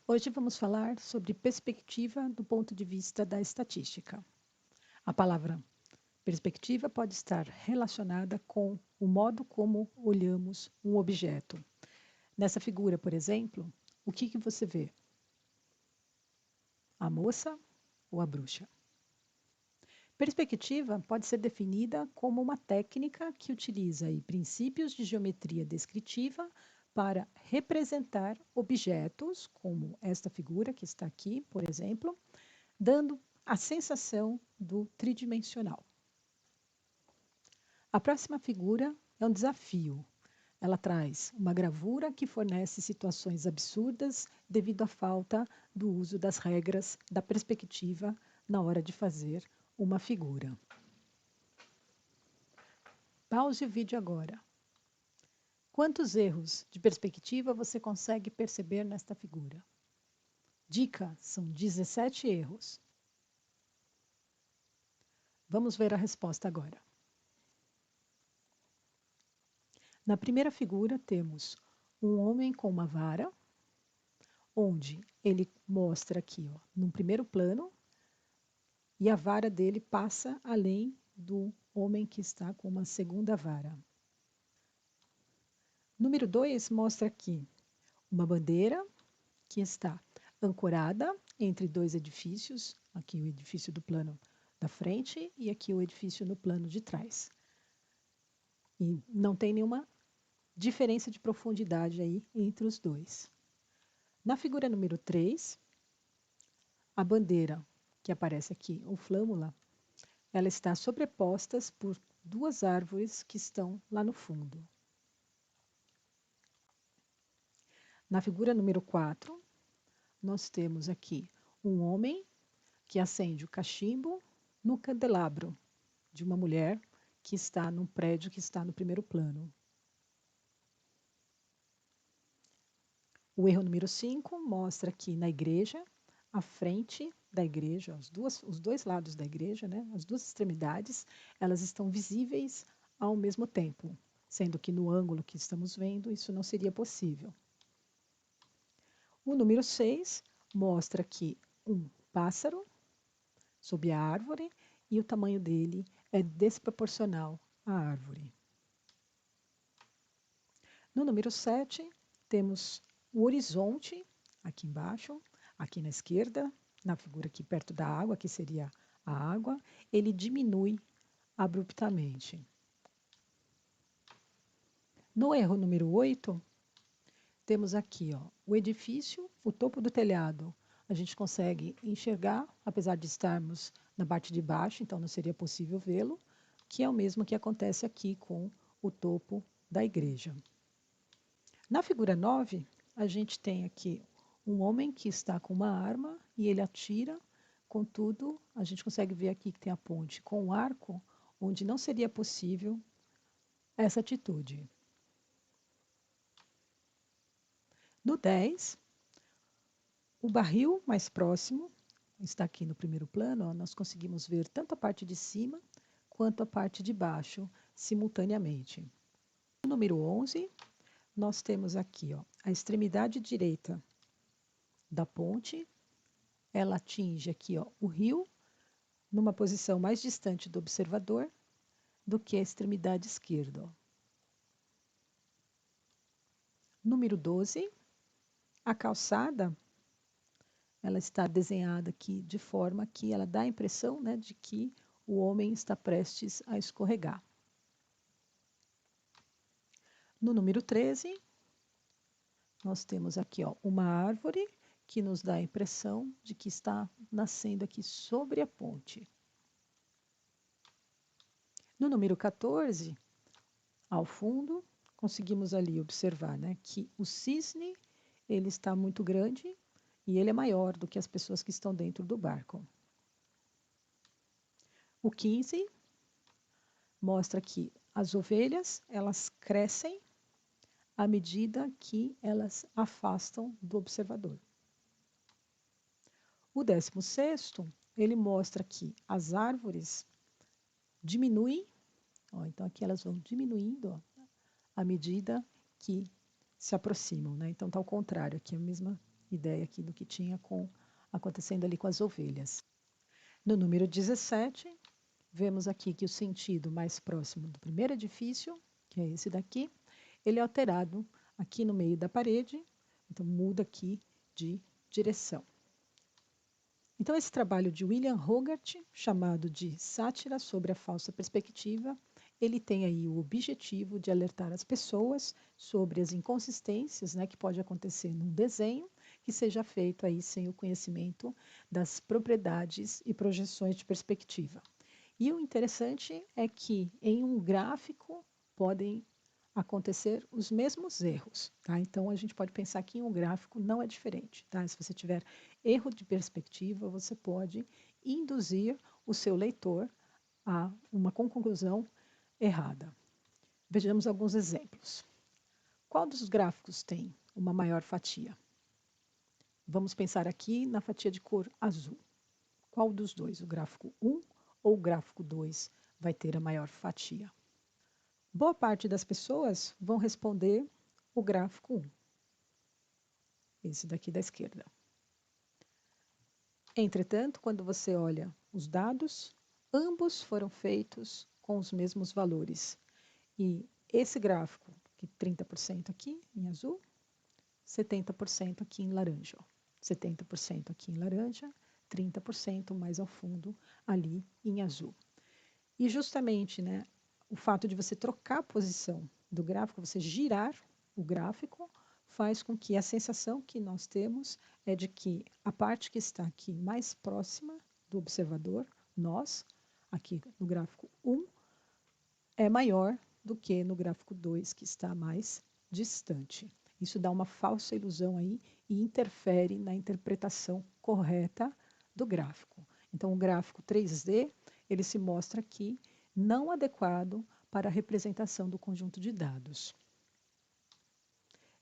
Hoje vamos falar sobre perspectiva do ponto de vista da estatística. A palavra perspectiva pode estar relacionada com o modo como olhamos um objeto. Nessa figura, por exemplo, o que você vê? A moça ou a bruxa? Perspectiva pode ser definida como uma técnica que utiliza princípios de geometria descritiva para representar objetos, como esta figura que está aqui, por exemplo, dando a sensação do tridimensional. A próxima figura é um desafio. Ela traz uma gravura que fornece situações absurdas devido à falta do uso das regras da perspectiva na hora de fazer uma figura. Pause o vídeo agora. Quantos erros de perspectiva você consegue perceber nesta figura? Dica: são 17 erros. Vamos ver a resposta agora. Na primeira figura, temos um homem com uma vara, onde ele mostra aqui, no primeiro plano, e a vara dele passa além do homem que está com uma segunda vara. Número 2 mostra aqui uma bandeira que está ancorada entre dois edifícios, aqui o edifício do plano da frente e aqui o edifício no plano de trás. E não tem nenhuma diferença de profundidade aí entre os dois. Na figura número 3, a bandeira que aparece aqui, o flâmula, ela está sobreposta por duas árvores que estão lá no fundo. Na figura número 4, nós temos aqui um homem que acende o cachimbo no candelabro de uma mulher que está num prédio que está no primeiro plano. O erro número 5 mostra aqui na igreja, a frente da igreja, os dois lados da igreja, né, as duas extremidades, elas estão visíveis ao mesmo tempo, sendo que no ângulo que estamos vendo isso não seria possível. O número 6 mostra aqui um pássaro sob a árvore e o tamanho dele é desproporcional à árvore. No número 7, temos o horizonte, aqui embaixo, aqui na esquerda, na figura aqui perto da água, que seria a água, ele diminui abruptamente. No erro número 8, temos aqui o edifício, o topo do telhado. A gente consegue enxergar, apesar de estarmos na parte de baixo, então não seria possível vê-lo, que é o mesmo que acontece aqui com o topo da igreja. Na figura 9, a gente tem aqui um homem que está com uma arma e ele atira, contudo, a gente consegue ver aqui que tem a ponte com um arco, onde não seria possível essa atitude. No 10, o barril mais próximo, está aqui no primeiro plano, nós conseguimos ver tanto a parte de cima quanto a parte de baixo simultaneamente. No número 11, nós temos aqui a extremidade direita da ponte, ela atinge aqui o rio, numa posição mais distante do observador do que a extremidade esquerda. Número 12, a calçada, ela está desenhada aqui de forma que ela dá a impressão, né, de que o homem está prestes a escorregar. No número 13, nós temos aqui uma árvore que nos dá a impressão de que está nascendo aqui sobre a ponte. No número 14, ao fundo, conseguimos ali observar, né, que o cisne ele está muito grande e ele é maior do que as pessoas que estão dentro do barco. O 15 mostra que as ovelhas elas crescem à medida que elas afastam do observador. O 16º, ele mostra que as árvores diminuem, então aqui elas vão diminuindo à medida que se aproximam, né? Então está ao contrário, aqui é a mesma ideia aqui do que tinha acontecendo ali com as ovelhas. No número 17, vemos aqui que o sentido mais próximo do primeiro edifício, que é esse daqui, ele é alterado aqui no meio da parede, então muda aqui de direção. Então, esse trabalho de William Hogarth, chamado de Sátira sobre a Falsa Perspectiva, ele tem aí o objetivo de alertar as pessoas sobre as inconsistências, né, que pode acontecer num desenho que seja feito aí sem o conhecimento das propriedades e projeções de perspectiva. E o interessante é que em um gráfico podem acontecer os mesmos erros, tá? Então a gente pode pensar que em um gráfico não é diferente, tá? Se você tiver erro de perspectiva, você pode induzir o seu leitor a uma conclusão errada. Vejamos alguns exemplos. Qual dos gráficos tem uma maior fatia? Vamos pensar aqui na fatia de cor azul. Qual dos dois, o gráfico 1 ou o gráfico 2, vai ter a maior fatia? Boa parte das pessoas vão responder o gráfico 1, esse daqui da esquerda. Entretanto, quando você olha os dados, ambos foram feitos com os mesmos valores. E esse gráfico, que 30% aqui em azul, 70% aqui em laranja. 70% aqui em laranja, 30% mais ao fundo ali em azul. E justamente, né, o fato de você trocar a posição do gráfico, você girar o gráfico, faz com que a sensação que nós temos é de que a parte que está aqui mais próxima do observador, nós, aqui no gráfico 1, é maior do que no gráfico 2, que está mais distante. Isso dá uma falsa ilusão aí e interfere na interpretação correta do gráfico. Então, o gráfico 3D, ele se mostra aqui não adequado para a representação do conjunto de dados.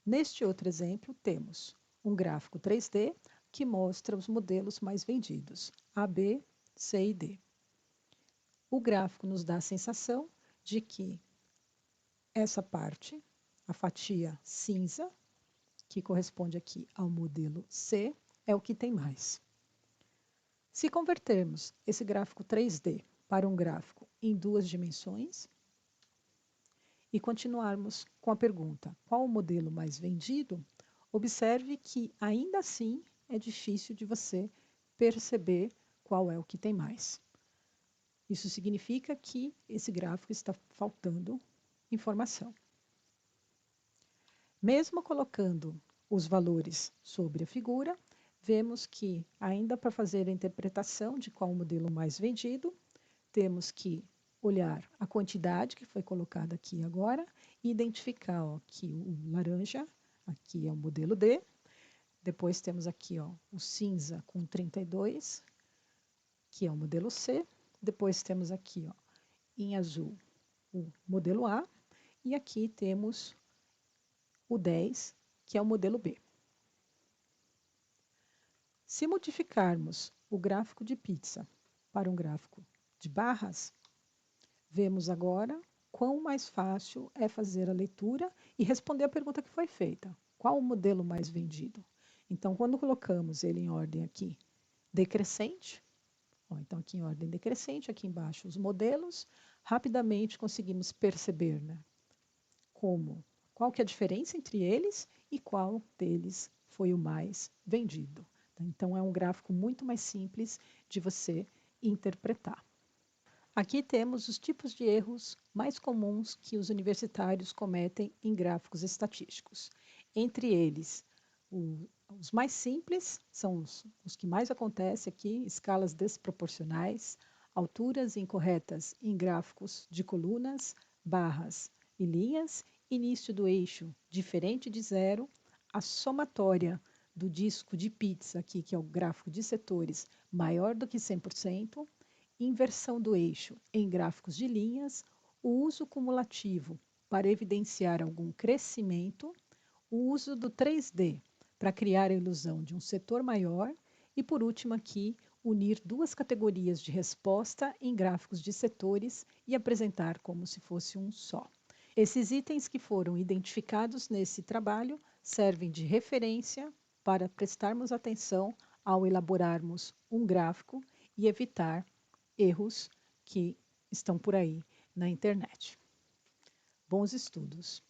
Neste outro exemplo, temos um gráfico 3D que mostra os modelos mais vendidos, A, B, C e D. O gráfico nos dá a sensação de que essa parte, a fatia cinza, que corresponde aqui ao modelo C, é o que tem mais. Se convertermos esse gráfico 3D para um gráfico em 2 dimensões e continuarmos com a pergunta, qual o modelo mais vendido? Observe que ainda assim é difícil de você perceber qual é o que tem mais. Isso significa que esse gráfico está faltando informação. Mesmo colocando os valores sobre a figura, vemos que, ainda para fazer a interpretação de qual o modelo mais vendido, temos que olhar a quantidade que foi colocada aqui agora e identificar ó, que o laranja, aqui é o modelo D, depois temos aqui ó, o cinza com 32, que é o modelo C, depois temos aqui ó, em azul o modelo A, e aqui temos o 10, que é o modelo B. Se modificarmos o gráfico de pizza para um gráfico de barras, vemos agora quão mais fácil é fazer a leitura e responder a pergunta que foi feita. Qual o modelo mais vendido? Então, quando colocamos ele em ordem aqui decrescente, ó, então aqui em ordem decrescente, aqui embaixo os modelos, rapidamente conseguimos perceber, né, qual que é a diferença entre eles e qual deles foi o mais vendido. Então, é um gráfico muito mais simples de você interpretar. Aqui temos os tipos de erros mais comuns que os universitários cometem em gráficos estatísticos. Entre eles, os mais simples são os que mais acontecem aqui, escalas desproporcionais, alturas incorretas em gráficos de colunas, barras e linhas, início do eixo diferente de zero, a somatória do disco de pizza, aqui, que é o gráfico de setores, maior do que 100%, inversão do eixo em gráficos de linhas, o uso cumulativo para evidenciar algum crescimento, o uso do 3D para criar a ilusão de um setor maior e, por último aqui, unir duas categorias de resposta em gráficos de setores e apresentar como se fosse um só. Esses itens que foram identificados nesse trabalho servem de referência para prestarmos atenção ao elaborarmos um gráfico e evitar erros que estão por aí na internet. Bons estudos!